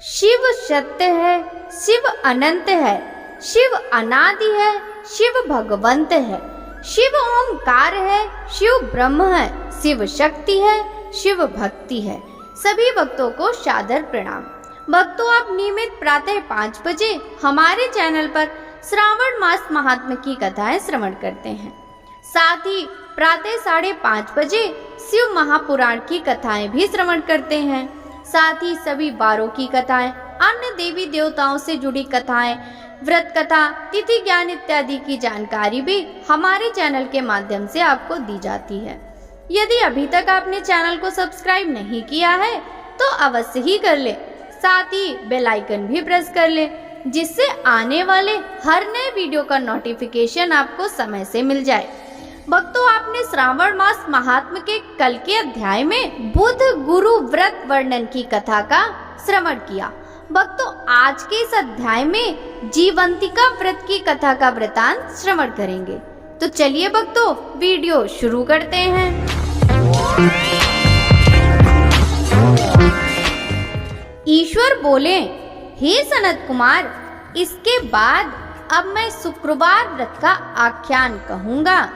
शिव सत्य है, शिव अनंत है, शिव अनादि है, शिव भगवंत है, शिव ओंकार है, शिव ब्रह्म है, शिव शक्ति है, शिव भक्ति है। सभी भक्तों को सादर प्रणाम। भक्तों, आप नियमित प्रातः 5 बजे हमारे चैनल पर श्रावण मास महात्म्य की कथाएं श्रवण करते हैं। साथ ही प्रातः 5:30 बजे शिव महापुराण की कथाएं भी श्रवण करते हैं। साथ ही सभी वारों की कथाएं, अन्य देवी देवताओं से जुड़ी कथाएं, व्रत कथा, तिथि ज्ञान इत्यादि की जानकारी भी हमारे चैनल के माध्यम से आपको दी जाती है। यदि अभी तक आपने चैनल को सब्सक्राइब नहीं किया है तो अवश्य ही कर ले। साथ ही बेल आइकन भी प्रेस कर ले, जिससे आने वाले हर नए वीडियो का नोटिफिकेशन आपको समय से मिल जाए। भक्तों, आपने श्रावण मास महात्म्य के कल के अध्याय में बुध गुरु व्रत वर्णन की कथा का श्रवण किया। भक्तों, आज के इस अध्याय में जीवंतिका व्रत की कथा का वृतांत श्रवण करेंगे। तो चलिए भक्तों, वीडियो शुरू करते हैं। ईश्वर बोले, हे सनत कुमार, इसके बाद अब मैं शुक्रवार व्रत का आख्यान कहूंगा,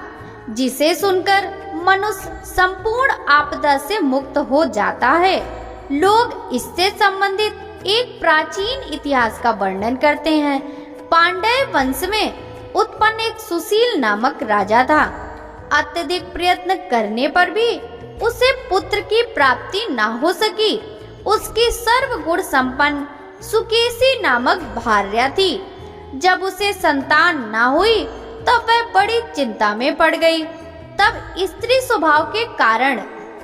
जिसे सुनकर मनुष्य संपूर्ण आपदा से मुक्त हो जाता है। लोग इससे संबंधित एक प्राचीन इतिहास का वर्णन करते हैं। पांड्य वंश में उत्पन्न एक सुशील नामक राजा था। अत्यधिक प्रयत्न करने पर भी उसे पुत्र की प्राप्ति न हो सकी। उसकी सर्वगुण संपन्न सुकेशी नामक भार्या थी। जब उसे संतान न हुई तब वह बड़ी चिंता में पड़ गई। तब स्त्री स्वभाव के कारण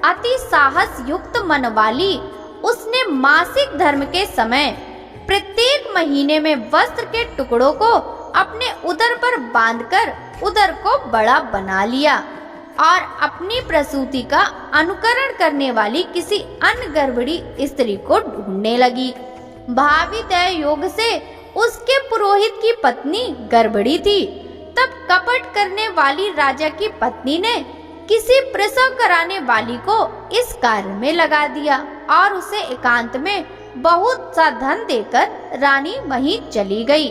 अति साहस युक्त मन वाली उसने मासिक धर्म के समय प्रत्येक महीने में वस्त्र के टुकड़ों को अपने उदर पर बांधकर उदर को बड़ा बना लिया और अपनी प्रसूति का अनुकरण करने वाली किसी अन्य गर्भवती स्त्री को ढूंढने लगी। भावी तय योग से उसके पुरोहित की पत्नी गर्भवती थी। तब कपट करने वाली राजा की पत्नी ने किसी प्रसव कराने वाली को इस कार्य में लगा दिया और उसे एकांत में बहुत सा धन देकर रानी वहीं चली गई।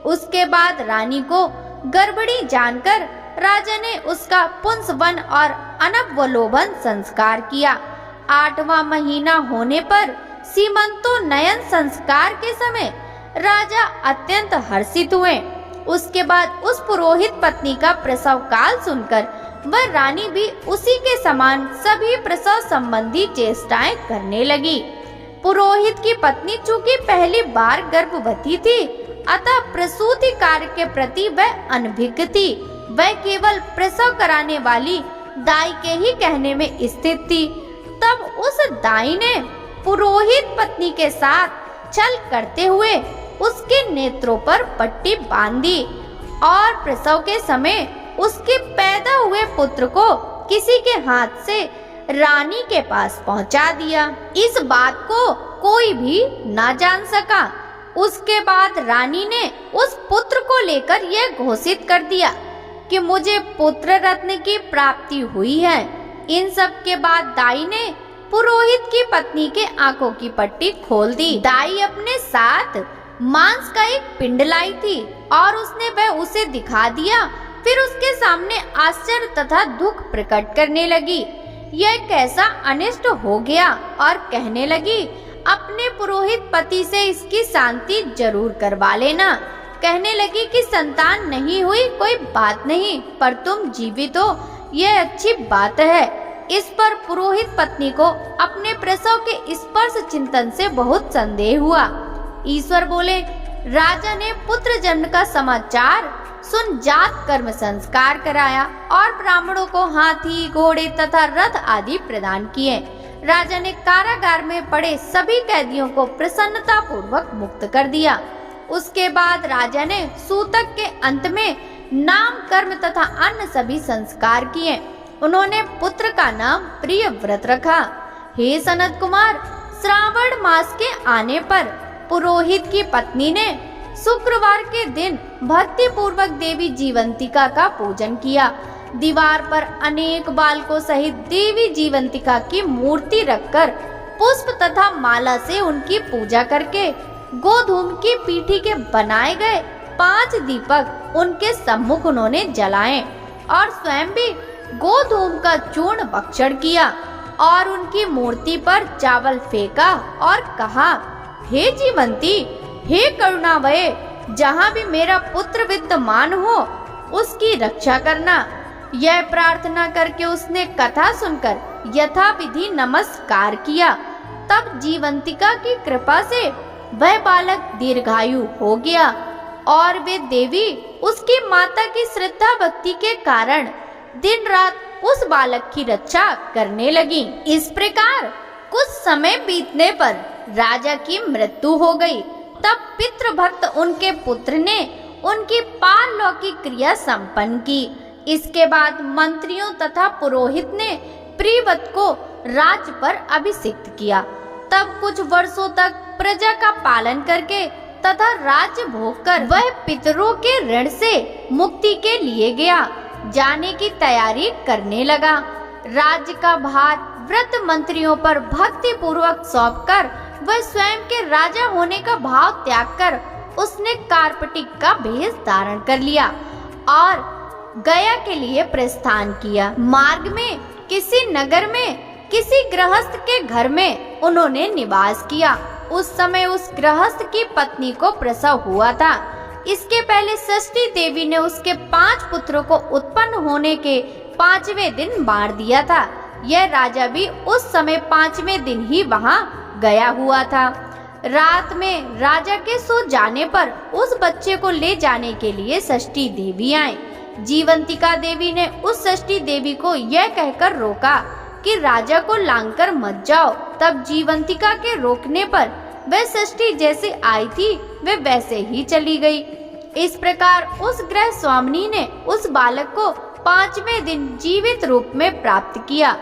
उसके बाद रानी को गर्भवती जानकर राजा ने उसका पुंसवन और अनवलोबन संस्कार किया। 8वां महीना होने पर सीमंतोन्नयन संस्कार के समय राजा अत्यंत हर्षित हुए। उसके बाद उस पुरोहित पत्नी का प्रसव काल सुनकर वह रानी भी उसी के समान सभी प्रसव संबंधी चेष्टाएं करने लगी। पुरोहित की पत्नी चूंकि पहली बार गर्भवती थी, अतः प्रसूति कार्य के प्रति वह अनभिज्ञ थी। वह केवल प्रसव कराने वाली दाई के ही कहने में स्थित थी। तब उस दाई ने पुरोहित पत्नी के साथ छल करते हुए उसके नेत्रों पर पट्टी बांधी और प्रसव के समय उसके पैदा हुए पुत्र को किसी के हाथ से रानी के पास पहुंचा दिया। इस बात को कोई भी ना जान सका। उसके बाद रानी ने उस पुत्र को लेकर यह घोषित कर दिया कि मुझे पुत्र रत्न की प्राप्ति हुई है। इन सब के बाद दाई ने पुरोहित की पत्नी के आंखों की पट्टी खोल दी। दाई अपने साथ मांस का एक पिंड लाई थी और उसने वह उसे दिखा दिया। फिर उसके सामने आश्चर्य तथा दुख प्रकट करने लगी। यह कैसा अनिष्ट हो गया और कहने लगी, अपने पुरोहित पति से इसकी शांति जरूर करवा लेना। कहने लगी कि संतान नहीं हुई कोई बात नहीं, पर तुम जीवित हो यह अच्छी बात है। इस पर पुरोहित पत्नी को अपने प्रसव के स्पर्श चिंतन से बहुत संदेह हुआ। ईश्वर बोले, राजा ने पुत्र जन्म का समाचार सुन जात कर्म संस्कार कराया और ब्राह्मणों को हाथी, घोड़े तथा रथ आदि प्रदान किए। राजा ने कारागार में पड़े सभी कैदियों को प्रसन्नता पूर्वक मुक्त कर दिया। उसके बाद राजा ने सूतक के अंत में नाम कर्म तथा अन्य सभी संस्कार किए। उन्होंने पुत्र का नाम प्रियव्रत रखा। हे सनत कुमार, श्रावण मास के आने पर पुरोहित की पत्नी ने शुक्रवार के दिन भक्ति पूर्वक देवी जीवंतिका का पूजन किया। दीवार पर अनेक बालकों सहित देवी जीवंतिका की मूर्ति रखकर पुष्प तथा माला से उनकी पूजा करके गोधूम की पीठी के बनाए गए 5 दीपक उनके सम्मुख उन्होंने जलाए और स्वयं भी गोधूम का चूर्ण भक्षण किया और उनकी मूर्ति पर चावल फेंका और कहा, हे जीवंती, हे करुणामय, जहाँ भी मेरा पुत्र विद्यमान हो उसकी रक्षा करना। यह प्रार्थना करके उसने कथा सुनकर यथाविधि नमस्कार किया। तब जीवंतिका की कृपा से वह बालक दीर्घायु हो गया और वे देवी उसकी माता की श्रद्धा भक्ति के कारण दिन रात उस बालक की रक्षा करने लगी। इस प्रकार कुछ समय बीतने पर राजा की मृत्यु हो गई। तब पितृभक्त उनके पुत्र ने उनकी पारलौकिक क्रिया संपन्न की। इसके बाद मंत्रियों तथा पुरोहित ने प्रियव्रत को राज्य पर अभिषिक्त किया। तब कुछ वर्षों तक प्रजा का पालन करके तथा राज्य भोग कर वह पितरों के ऋण से मुक्ति के लिए गया जाने की तैयारी करने लगा। राज्य का भार वृद्ध मंत्रियों पर भक्ति पूर्वक सौंपकर वह स्वयं के राजा होने का भाव त्याग कर उसने कार्पटिक का भेष धारण कर लिया और गया के लिए प्रस्थान किया। मार्ग में किसी नगर में किसी गृहस्थ के घर में उन्होंने निवास किया। उस समय उस गृहस्थ की पत्नी को प्रसव हुआ था। इसके पहले षष्ठी देवी ने उसके 5 पुत्रों को उत्पन्न होने के 5वें दिन मार दिया था। यह राजा भी उस समय 5वें दिन ही वहां गया हुआ था। रात में राजा के सो जाने पर उस बच्चे को ले जाने के लिए षष्ठी देवी आई। जीवंतिका देवी ने उस षष्ठी देवी को यह कहकर रोका कि राजा को लांघकर मत जाओ। तब जीवंतिका के रोकने पर वह षष्ठी जैसे आई थी वे वैसे ही चली गई। इस प्रकार उस गृह स्वामिनी ने उस बालक को 5वें दिन जीवित रूप में प्राप्त किया।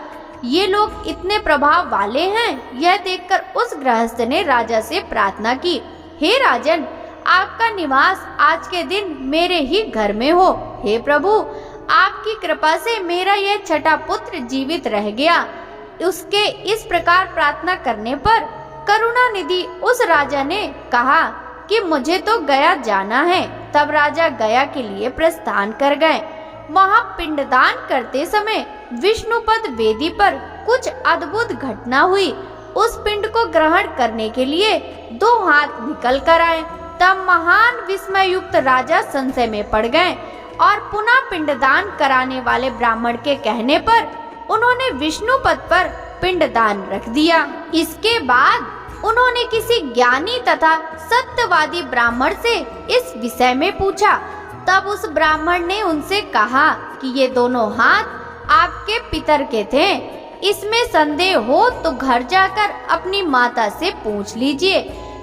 ये लोग इतने प्रभाव वाले हैं, यह देखकर उस गृहस्थ ने राजा से प्रार्थना की, हे राजन, आपका निवास आज के दिन मेरे ही घर में हो। हे प्रभु, आपकी कृपा से मेरा यह छठा पुत्र जीवित रह गया। उसके इस प्रकार प्रार्थना करने पर करुणा निधि उस राजा ने कहा कि मुझे तो गया जाना है। तब राजा गया के लिए प्रस्थान कर गए। वहां पिंडदान करते समय विष्णुपद वेदी पर कुछ अद्भुत घटना हुई। उस पिंड को ग्रहण करने के लिए 2 हाथ निकल कर आए। तब महान विस्मय युक्त राजा संशय में पड़ गए और पुनः पिंडदान कराने वाले ब्राह्मण के कहने पर उन्होंने विष्णुपद पर पिंडदान रख दिया। इसके बाद उन्होंने किसी ज्ञानी तथा सत्यवादी ब्राह्मण से इस विषय में पूछा। तब उस ब्राह्मण ने उनसे कहा कि ये दोनों हाथ आपके पितर के थे। इसमें संदेह हो तो घर जाकर अपनी माता से पूछ लीजिए,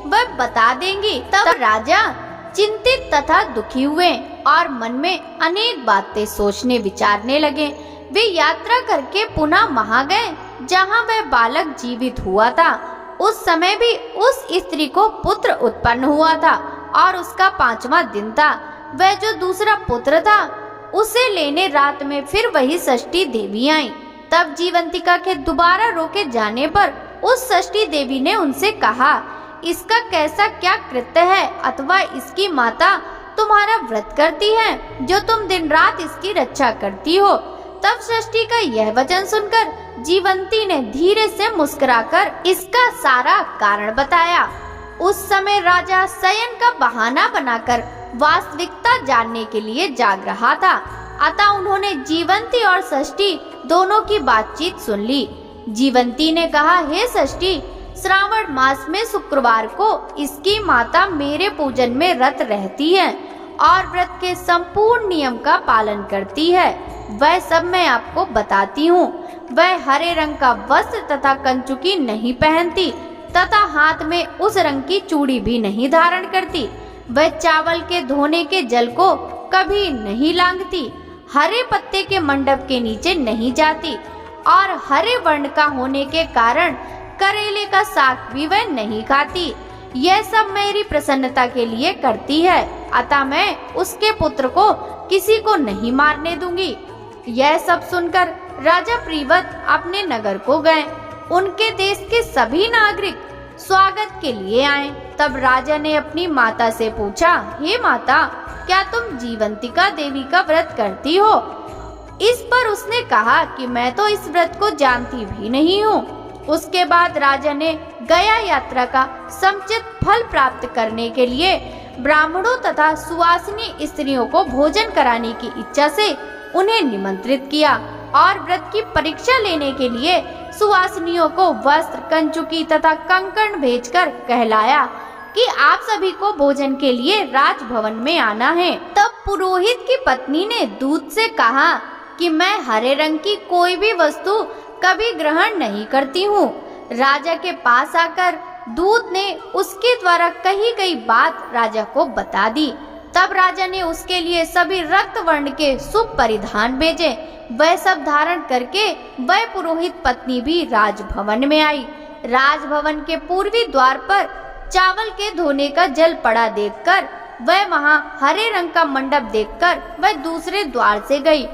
वह बता देंगी। तब राजा चिंतित तथा दुखी हुए और मन में अनेक बातें सोचने विचारने लगे। वे यात्रा करके पुनः वहां गए जहां वह बालक जीवित हुआ था। उस समय भी उस स्त्री को पुत्र उत्पन्न हुआ था और उसका 5वां दिन था। वह जो दूसरा पुत्र था उसे लेने रात में फिर वही षष्ठी देवी आई। तब जीवंतिका के दोबारा रोके जाने पर उस षष्ठी देवी ने उनसे कहा, इसका कैसा क्या कृत्य है अथवा इसकी माता तुम्हारा व्रत करती है जो तुम दिन रात इसकी रक्षा करती हो। तब षष्ठी का यह वचन सुनकर जीवंती ने धीरे से मुस्कुराकर इसका सारा कारण बताया। उस समय राजा शयन का बहाना बनाकर वास्तविकता जानने के लिए जाग रहा था। अतः उन्होंने जीवंती और षष्ठी दोनों की बातचीत सुन ली। जीवंती ने कहा, हे षष्ठी, श्रावण मास में शुक्रवार को इसकी माता मेरे पूजन में रत रहती है और व्रत के संपूर्ण नियम का पालन करती है। वह सब मैं आपको बताती हूँ। वह हरे रंग का वस्त्र तथा कंचुकी नहीं पहनती तथा हाथ में उस रंग की चूड़ी भी नहीं धारण करती। वह चावल के धोने के जल को कभी नहीं लांघती, हरे पत्ते के मंडप के नीचे नहीं जाती और हरे वर्ण का होने के कारण करेले का साग भी वह नहीं खाती। यह सब मेरी प्रसन्नता के लिए करती है, अतः मैं उसके पुत्र को किसी को नहीं मारने दूंगी। यह सब सुनकर राजा प्रियव्रत अपने नगर को गए। उनके देश के सभी नागरिक स्वागत के लिए आए। तब राजा ने अपनी माता से पूछा, हे माता, क्या तुम जीवंतिका देवी का व्रत करती हो? इस पर उसने कहा कि मैं तो इस व्रत को जानती भी नहीं हूँ। उसके बाद राजा ने गया यात्रा का समुचित फल प्राप्त करने के लिए ब्राह्मणों तथा सुवासिनी स्त्रियों को भोजन कराने की इच्छा से उन्हें निमंत्रित किया और व्रत की परीक्षा लेने के लिए सुवासिनियों को वस्त्र, कंचुकी तथा कंकण भेजकर कहलाया कि आप सभी को भोजन के लिए राजभवन में आना है। तब पुरोहित की पत्नी ने दूत से कहा कि मैं हरे रंग की कोई भी वस्तु कभी ग्रहण नहीं करती हूँ। राजा के पास आकर दूत ने उसके द्वारा कही गई बात राजा को बता दी। तब राजा ने उसके लिए सभी रक्त वर्ण के शुभ परिधान भेजे। वह सब धारण करके वह पुरोहित पत्नी भी राजभवन में आई। राजभवन के पूर्वी द्वार पर चावल के धोने का जल पड़ा देखकर वह वहां हरे रंग का मंडप देखकर वह दूसरे द्वार से गई।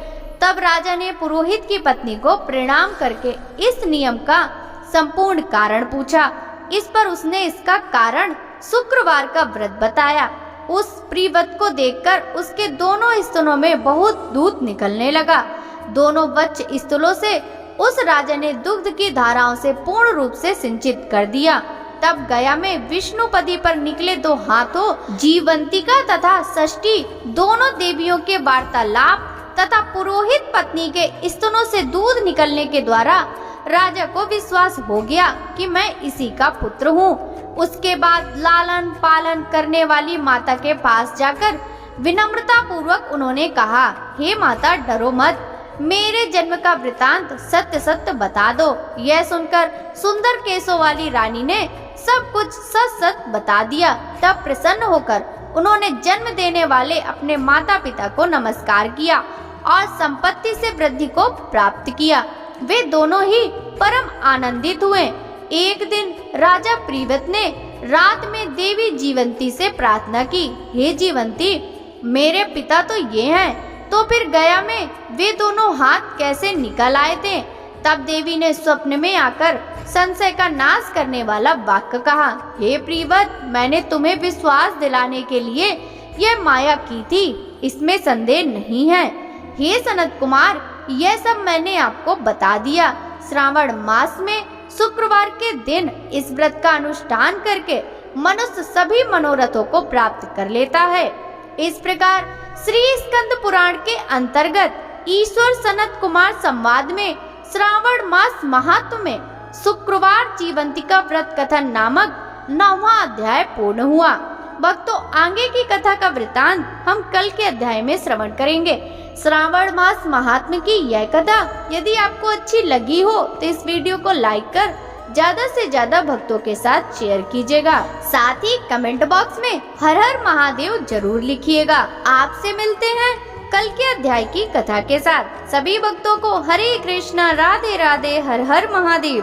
तब राजा ने पुरोहित की पत्नी को प्रणाम करके इस नियम का संपूर्ण कारण पूछा। इस पर उसने इसका कारण शुक्रवार का व्रत बताया। उस प्रिव्रत को देखकर उसके दोनों स्तनों में बहुत दूध निकलने लगा। दोनों वक्ष स्थलों से उस राजा ने दुग्ध की धाराओं से पूर्ण रूप से सिंचित कर दिया। तब गया में विष्णुपदी पर निकले दो हाथों जीवंतिका तथा षष्ठी दोनों देवियों के वार्तालाप तथा पुरोहित पत्नी के स्तनों से दूध निकलने के द्वारा राजा को विश्वास हो गया कि मैं इसी का पुत्र हूँ। उसके बाद लालन पालन करने वाली माता के पास जाकर विनम्रता पूर्वक उन्होंने कहा, हे माता, डरो मत, मेरे जन्म का वृतांत सत्य सत्य बता दो। यह सुनकर सुंदर केसों वाली रानी ने सब कुछ सच सच बता दिया। तब प्रसन्न होकर उन्होंने जन्म देने वाले अपने माता पिता को नमस्कार किया और संपत्ति से वृद्धि को प्राप्त किया। वे दोनों ही परम आनंदित हुए। एक दिन राजा प्रिव्रत ने रात में देवी जीवंती से प्रार्थना की, हे जीवंती, मेरे पिता तो ये हैं, तो फिर गया में वे दोनों हाथ कैसे निकल आए थे? तब देवी ने स्वप्न में आकर संशय का नाश करने वाला वाक्य कहा, हे प्रिव्रत, मैंने तुम्हें विश्वास दिलाने के लिए यह माया की थी, इसमें संदेह नहीं है। हे सनत कुमार, यह सब मैंने आपको बता दिया। श्रावण मास में शुक्रवार के दिन इस व्रत का अनुष्ठान करके मनुष्य सभी मनोरथों को प्राप्त कर लेता है। इस प्रकार श्री स्कंद पुराण के अंतर्गत ईश्वर सनत कुमार संवाद में श्रावण मास महात्म्य में शुक्रवार जीवंतिका व्रत कथन नामक 9वां अध्याय पूर्ण हुआ। भक्तों, आगे की कथा का वृतांत हम कल के अध्याय में श्रवण करेंगे। श्रावण मास महात्म्य की यह कथा यदि आपको अच्छी लगी हो तो इस वीडियो को लाइक कर ज्यादा से ज्यादा भक्तों के साथ शेयर कीजिएगा। साथ ही कमेंट बॉक्स में हर हर महादेव जरूर लिखिएगा। आपसे मिलते हैं कल के अध्याय की कथा के साथ। सभी भक्तों को हरे कृष्णा, राधे राधे, हर हर महादेव।